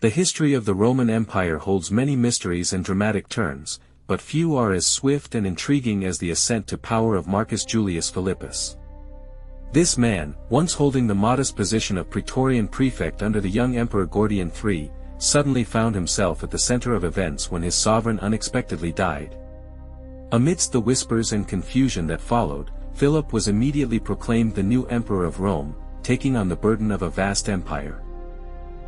The history of the Roman Empire holds many mysteries and dramatic turns, but few are as swift and intriguing as the ascent to power of Marcus Julius Philippus. This man, once holding the modest position of Praetorian prefect under the young Emperor Gordian III, suddenly found himself at the center of events when his sovereign unexpectedly died. Amidst the whispers and confusion that followed, Philip was immediately proclaimed the new emperor of Rome, taking on the burden of a vast empire.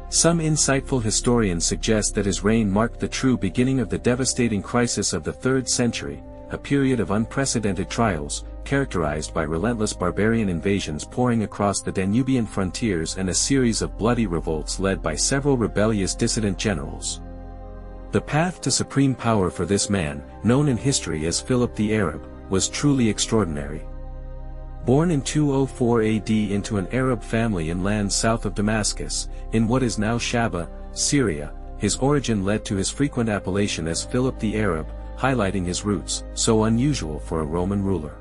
Some insightful historians suggest that his reign marked the true beginning of the devastating crisis of the 3rd century, a period of unprecedented trials, characterized by relentless barbarian invasions pouring across the Danubian frontiers and a series of bloody revolts led by several rebellious dissident generals. The path to supreme power for this man, known in history as Philip the Arab, was truly extraordinary. Born in 204 AD into an Arab family in lands south of Damascus, in what is now Shaba, Syria, his origin led to his frequent appellation as Philip the Arab, highlighting his roots, so unusual for a Roman ruler.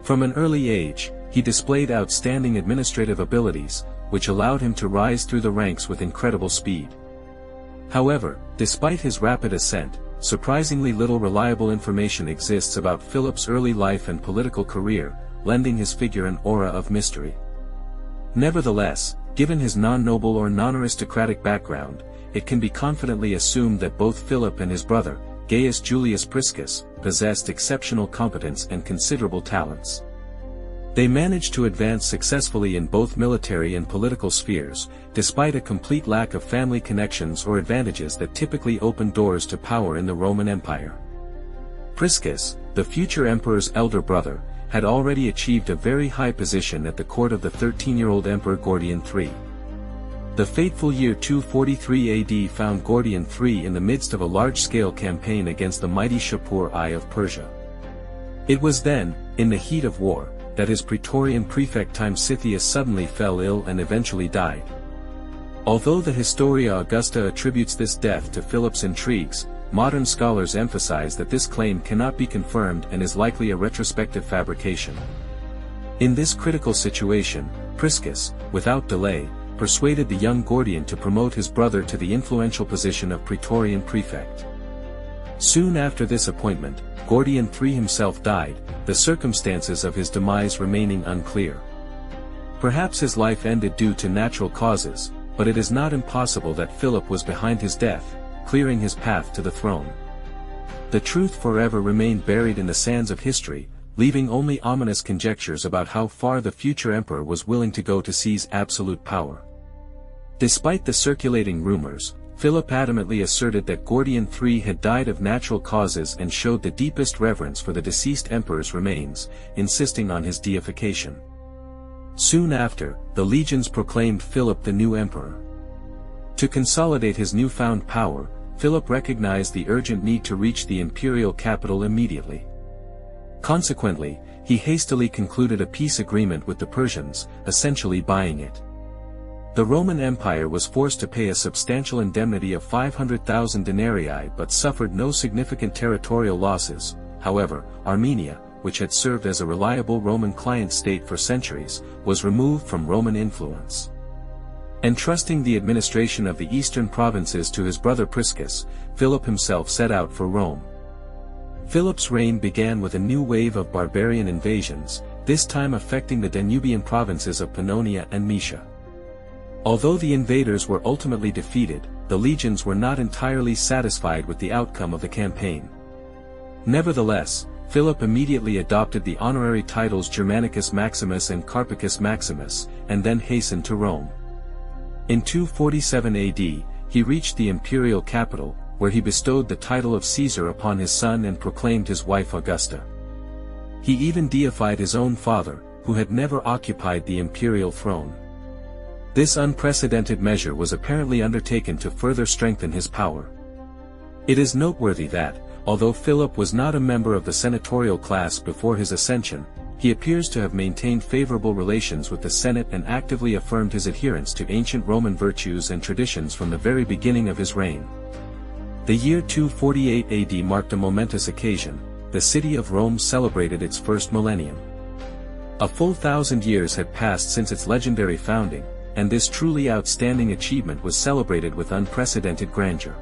From an early age, he displayed outstanding administrative abilities, which allowed him to rise through the ranks with incredible speed. However, despite his rapid ascent, surprisingly little reliable information exists about Philip's early life and political career, lending his figure an aura of mystery. Nevertheless, given his non-noble or non-aristocratic background, it can be confidently assumed that both Philip and his brother, Gaius Julius Priscus, possessed exceptional competence and considerable talents. They managed to advance successfully in both military and political spheres, despite a complete lack of family connections or advantages that typically opened doors to power in the Roman Empire. Priscus, the future emperor's elder brother, had already achieved a very high position at the court of the 13-year-old Emperor Gordian III. The fateful year 243 AD found Gordian III in the midst of a large-scale campaign against the mighty Shapur I of Persia. It was then, in the heat of war, that his Praetorian prefect Timesitheus suddenly fell ill and eventually died. Although the Historia Augusta attributes this death to Philip's intrigues, modern scholars emphasize that this claim cannot be confirmed and is likely a retrospective fabrication. In this critical situation, Priscus, without delay, persuaded the young Gordian to promote his brother to the influential position of Praetorian prefect. Soon after this appointment, Gordian III himself died, the circumstances of his demise remaining unclear. Perhaps his life ended due to natural causes, but it is not impossible that Philip was behind his death, clearing his path to the throne. The truth forever remained buried in the sands of history, leaving only ominous conjectures about how far the future emperor was willing to go to seize absolute power. Despite the circulating rumors, Philip adamantly asserted that Gordian III had died of natural causes and showed the deepest reverence for the deceased emperor's remains, insisting on his deification. Soon after, the legions proclaimed Philip the new emperor. To consolidate his newfound power, Philip recognized the urgent need to reach the imperial capital immediately. Consequently, he hastily concluded a peace agreement with the Persians, essentially buying it. The Roman Empire was forced to pay a substantial indemnity of 500,000 denarii but suffered no significant territorial losses. However, Armenia, which had served as a reliable Roman client state for centuries, was removed from Roman influence. Entrusting the administration of the eastern provinces to his brother Priscus, Philip himself set out for Rome. Philip's reign began with a new wave of barbarian invasions, this time affecting the Danubian provinces of Pannonia and Moesia. Although the invaders were ultimately defeated, the legions were not entirely satisfied with the outcome of the campaign. Nevertheless, Philip immediately adopted the honorary titles Germanicus Maximus and Carpicus Maximus, and then hastened to Rome. In 247 AD, he reached the imperial capital, where he bestowed the title of Caesar upon his son and proclaimed his wife Augusta. He even deified his own father, who had never occupied the imperial throne. This unprecedented measure was apparently undertaken to further strengthen his power. It is noteworthy that, although Philip was not a member of the senatorial class before his ascension, he appears to have maintained favorable relations with the Senate and actively affirmed his adherence to ancient Roman virtues and traditions from the very beginning of his reign. The year 248 AD marked a momentous occasion. The city of Rome celebrated its first millennium. A full 1,000 years had passed since its legendary founding, and this truly outstanding achievement was celebrated with unprecedented grandeur.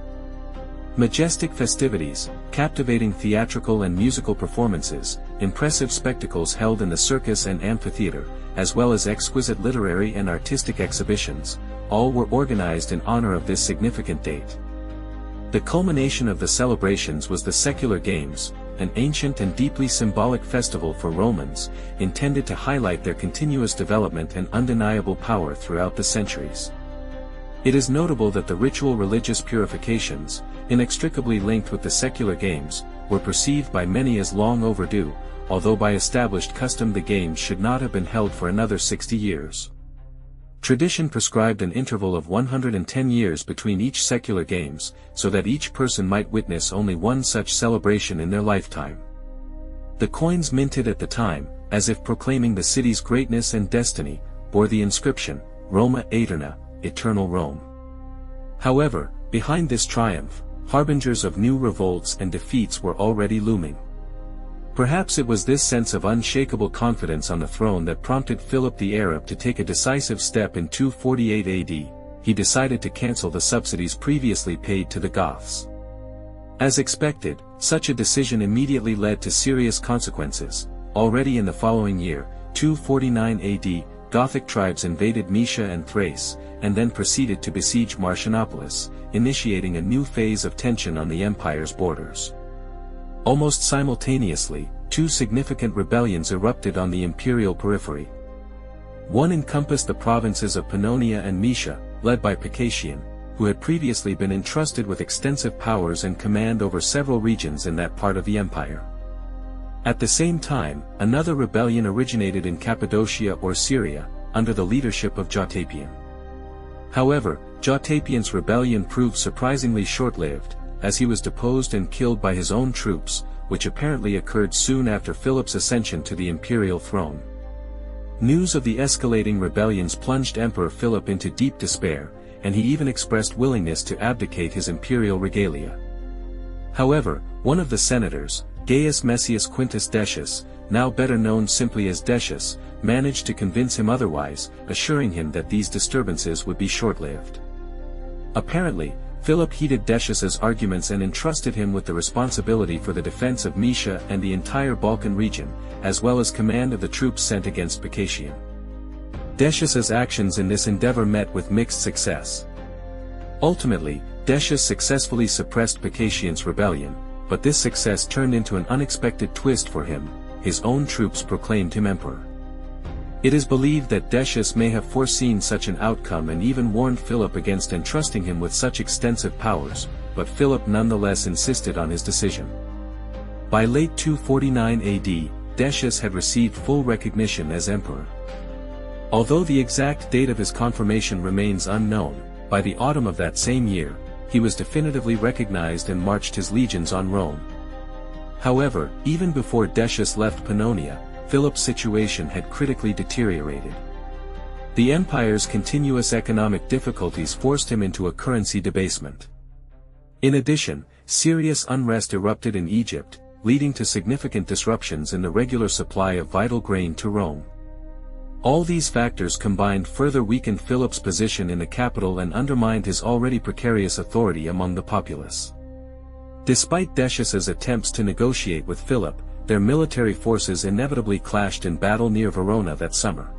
Majestic festivities, captivating theatrical and musical performances, impressive spectacles held in the circus and amphitheater, as well as exquisite literary and artistic exhibitions, all were organized in honor of this significant date. The culmination of the celebrations was the Secular Games, an ancient and deeply symbolic festival for Romans, intended to highlight their continuous development and undeniable power throughout the centuries. It is notable that the ritual religious purifications, inextricably linked with the secular games, were perceived by many as long overdue, although by established custom the games should not have been held for another 60 years. Tradition prescribed an interval of 110 years between each secular games, so that each person might witness only one such celebration in their lifetime. The coins minted at the time, as if proclaiming the city's greatness and destiny, bore the inscription, Roma Aeterna, Eternal Rome. However, behind this triumph, harbingers of new revolts and defeats were already looming. Perhaps it was this sense of unshakable confidence on the throne that prompted Philip the Arab to take a decisive step in 248 AD. He decided to cancel the subsidies previously paid to the Goths. As expected, such a decision immediately led to serious consequences. Already in the following year, 249 AD, Gothic tribes invaded Moesia and Thrace, and then proceeded to besiege Marcianopolis, initiating a new phase of tension on the empire's borders. Almost simultaneously, two significant rebellions erupted on the imperial periphery. One encompassed the provinces of Pannonia and Moesia, led by Pacacian, who had previously been entrusted with extensive powers and command over several regions in that part of the empire. At the same time, another rebellion originated in Cappadocia or Syria, under the leadership of Jotapian. However, Jotapian's rebellion proved surprisingly short-lived, as he was deposed and killed by his own troops, which apparently occurred soon after Philip's ascension to the imperial throne. News of the escalating rebellions plunged Emperor Philip into deep despair, and he even expressed willingness to abdicate his imperial regalia. However, one of the senators, Gaius Messius Quintus Decius, now better known simply as Decius, managed to convince him otherwise, assuring him that these disturbances would be short-lived. Apparently, Philip heeded Decius's arguments and entrusted him with the responsibility for the defense of Moesia and the entire Balkan region, as well as command of the troops sent against Pacacian. Decius's actions in this endeavor met with mixed success. Ultimately, Decius successfully suppressed Pacacian's rebellion, but this success turned into an unexpected twist for him. His own troops proclaimed him emperor. It is believed that Decius may have foreseen such an outcome and even warned Philip against entrusting him with such extensive powers, but Philip nonetheless insisted on his decision. By late 249 AD, Decius had received full recognition as emperor. Although the exact date of his confirmation remains unknown, by the autumn of that same year, he was definitively recognized and marched his legions on Rome. However, even before Decius left Pannonia, Philip's situation had critically deteriorated. The empire's continuous economic difficulties forced him into a currency debasement. In addition, serious unrest erupted in Egypt, leading to significant disruptions in the regular supply of vital grain to Rome. All these factors combined further weakened Philip's position in the capital and undermined his already precarious authority among the populace. Despite Decius's attempts to negotiate with Philip, their military forces inevitably clashed in battle near Verona that summer.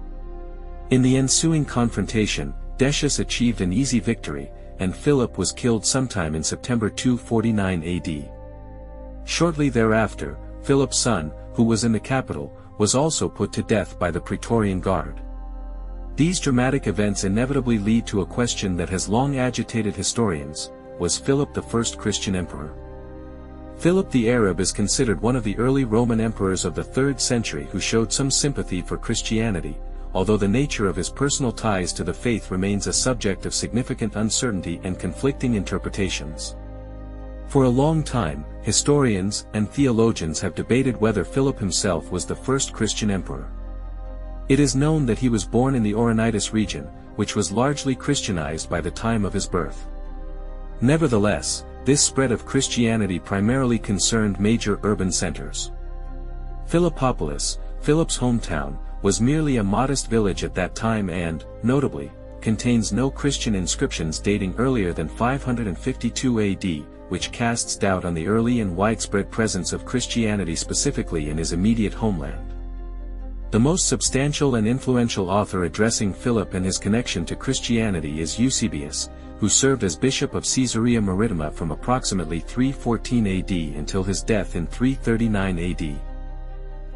In the ensuing confrontation, Decius achieved an easy victory, and Philip was killed sometime in September 249 AD. Shortly thereafter, Philip's son, who was in the capital, was also put to death by the Praetorian Guard. These dramatic events inevitably lead to a question that has long agitated historians: was Philip the first Christian emperor? Philip the Arab is considered one of the early Roman emperors of the 3rd century who showed some sympathy for Christianity, although the nature of his personal ties to the faith remains a subject of significant uncertainty and conflicting interpretations. For a long time, historians and theologians have debated whether Philip himself was the first Christian emperor. It is known that he was born in the Auranitis region, which was largely Christianized by the time of his birth. Nevertheless, this spread of Christianity primarily concerned major urban centers. Philippopolis, Philip's hometown, was merely a modest village at that time and, notably, contains no Christian inscriptions dating earlier than 552 AD, which casts doubt on the early and widespread presence of Christianity specifically in his immediate homeland. The most substantial and influential author addressing Philip and his connection to Christianity is Eusebius, who served as bishop of Caesarea Maritima from approximately 314 AD until his death in 339 AD.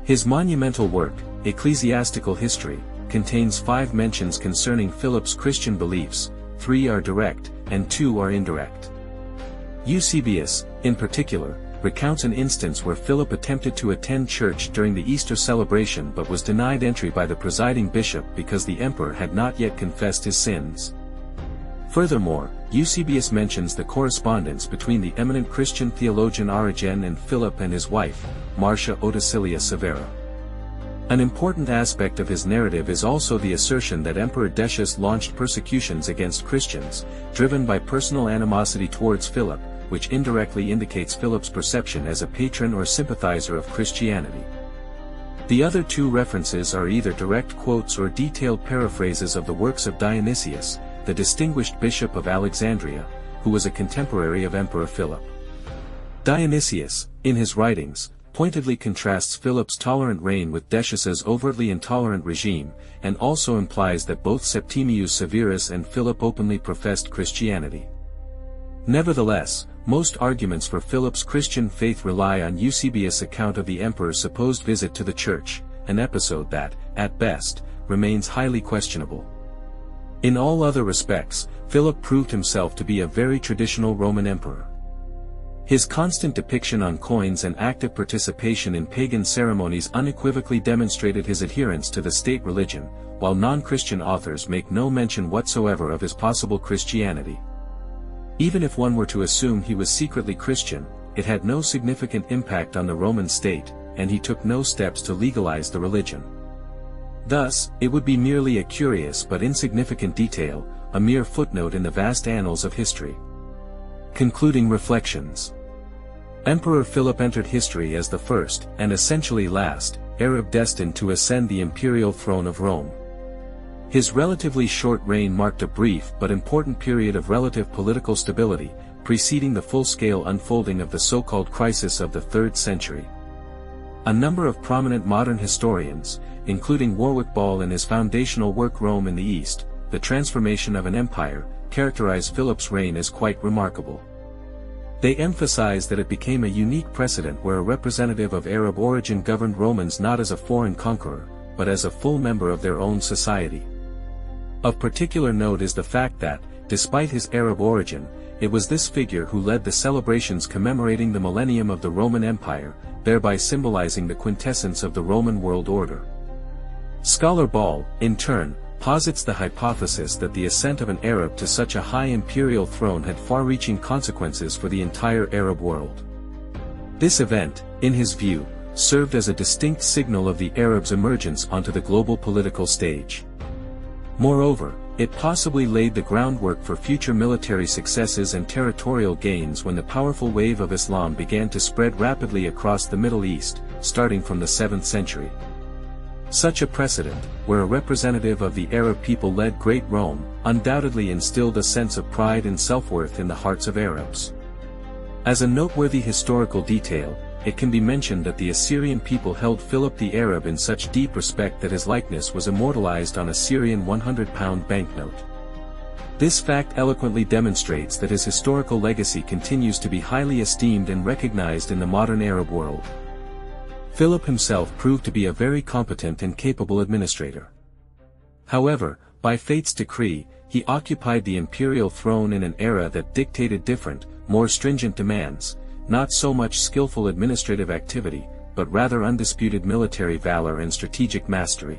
His monumental work, Ecclesiastical History, contains 5 mentions concerning Philip's Christian beliefs, 3 are direct, and 2 are indirect. Eusebius, in particular, recounts an instance where Philip attempted to attend church during the Easter celebration but was denied entry by the presiding bishop because the emperor had not yet confessed his sins. Furthermore, Eusebius mentions the correspondence between the eminent Christian theologian Origen and Philip and his wife, Marcia Oticilia Severa. An important aspect of his narrative is also the assertion that Emperor Decius launched persecutions against Christians, driven by personal animosity towards Philip, which indirectly indicates Philip's perception as a patron or sympathizer of Christianity. The other 2 references are either direct quotes or detailed paraphrases of the works of Dionysius, the distinguished bishop of Alexandria, who was a contemporary of Emperor Philip. Dionysius, in his writings, pointedly contrasts Philip's tolerant reign with Decius's overtly intolerant regime, and also implies that both Septimius Severus and Philip openly professed Christianity. Nevertheless, most arguments for Philip's Christian faith rely on Eusebius' account of the emperor's supposed visit to the church, an episode that, at best, remains highly questionable. In all other respects, Philip proved himself to be a very traditional Roman emperor. His constant depiction on coins and active participation in pagan ceremonies unequivocally demonstrated his adherence to the state religion, while non-Christian authors make no mention whatsoever of his possible Christianity. Even if one were to assume he was secretly Christian, it had no significant impact on the Roman state, and he took no steps to legalize the religion. Thus, it would be merely a curious but insignificant detail, a mere footnote in the vast annals of history. Concluding reflections. Emperor Philip entered history as the first, and essentially last, Arab destined to ascend the imperial throne of Rome. His relatively short reign marked a brief but important period of relative political stability, preceding the full-scale unfolding of the so-called crisis of the 3rd century. A number of prominent modern historians, including Warwick Ball in his foundational work Rome in the East, The Transformation of an Empire, characterize Philip's reign as quite remarkable. They emphasize that it became a unique precedent where a representative of Arab origin governed Romans not as a foreign conqueror, but as a full member of their own society. Of particular note is the fact that, despite his Arab origin, it was this figure who led the celebrations commemorating the millennium of the Roman Empire, thereby symbolizing the quintessence of the Roman world order. Scholar Ball, in turn, posits the hypothesis that the ascent of an Arab to such a high imperial throne had far-reaching consequences for the entire Arab world. This event, in his view, served as a distinct signal of the Arabs' emergence onto the global political stage. Moreover, it possibly laid the groundwork for future military successes and territorial gains when the powerful wave of Islam began to spread rapidly across the Middle East, starting from the 7th century. Such a precedent, where a representative of the Arab people led Great Rome, undoubtedly instilled a sense of pride and self-worth in the hearts of Arabs. As a noteworthy historical detail, it can be mentioned that the Assyrian people held Philip the Arab in such deep respect that his likeness was immortalized on a Syrian 100-pound banknote. This fact eloquently demonstrates that his historical legacy continues to be highly esteemed and recognized in the modern Arab world. Philip himself proved to be a very competent and capable administrator. However, by fate's decree, he occupied the imperial throne in an era that dictated different, more stringent demands, not so much skillful administrative activity, but rather undisputed military valor and strategic mastery.